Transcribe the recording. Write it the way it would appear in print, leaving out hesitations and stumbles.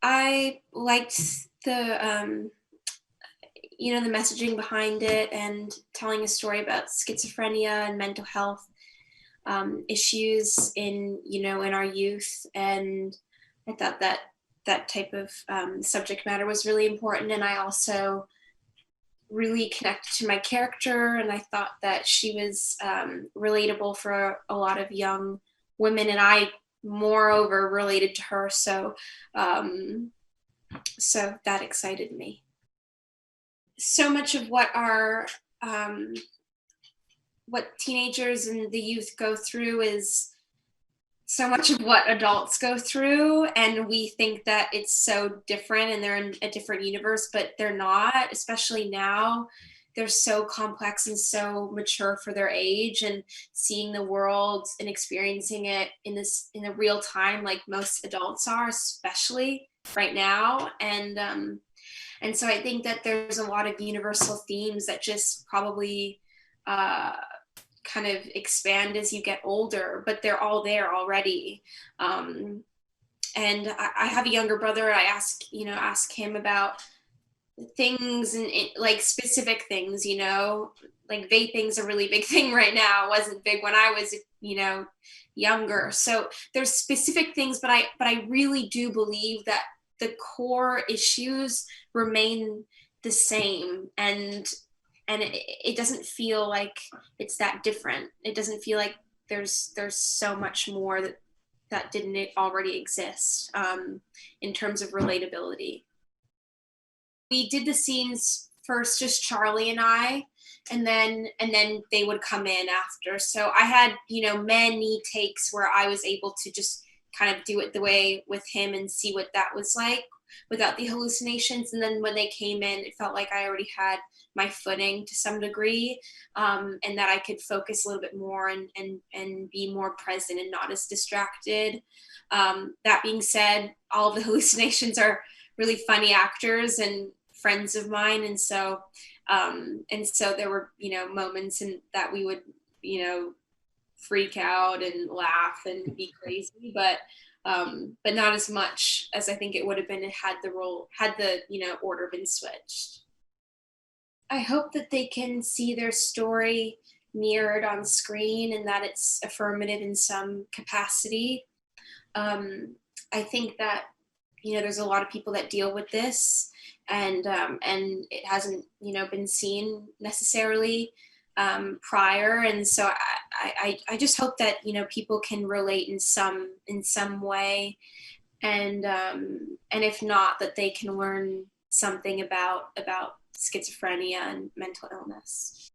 I liked the messaging behind it and telling a story about schizophrenia and mental health issues in our youth. And I thought that that type of subject matter was really important. And I also really connected to my character, and I thought that she was relatable for a lot of young women, and I moreover related to her. Um, so that excited me. So much of um, what teenagers and the youth go through is so much of what adults go through, and we think that it's so different and they're in a different universe, but they're not. Especially now, they're so complex and so mature for their age, and seeing the world and experiencing it in a real time like most adults are, especially right now. And so I think that there's a lot of universal themes that just probably uh, kind of expand as you get older, but they're all there already. Um, and I have a younger brother. I ask him about things and like specific things, like vaping's a really big thing right now. It wasn't big when I was, younger. So there's specific things, but I really do believe that the core issues remain the same. And it doesn't feel like it's that different. It doesn't feel like there's so much more that didn't already exist, in terms of relatability. We did the scenes first, just Charlie and I, and then they would come in after. So I had, many takes where I was able to just kind of do it the way with him and see what that was like without the hallucinations. And then when they came in, it felt like I already had my footing to some degree, and that I could focus a little bit more and be more present and not as distracted. That being said, all of the hallucinations are really funny actors and friends of mine, and so there were moments in that we would freak out and laugh and be crazy, but not as much as I think it would have been had the order been switched. I hope that they can see their story mirrored on screen and that it's affirmative in some capacity. um, I think that there's a lot of people that deal with this, and it hasn't been seen necessarily prior, and so I just hope that people can relate in some way, and if not, that they can learn something about schizophrenia and mental illness.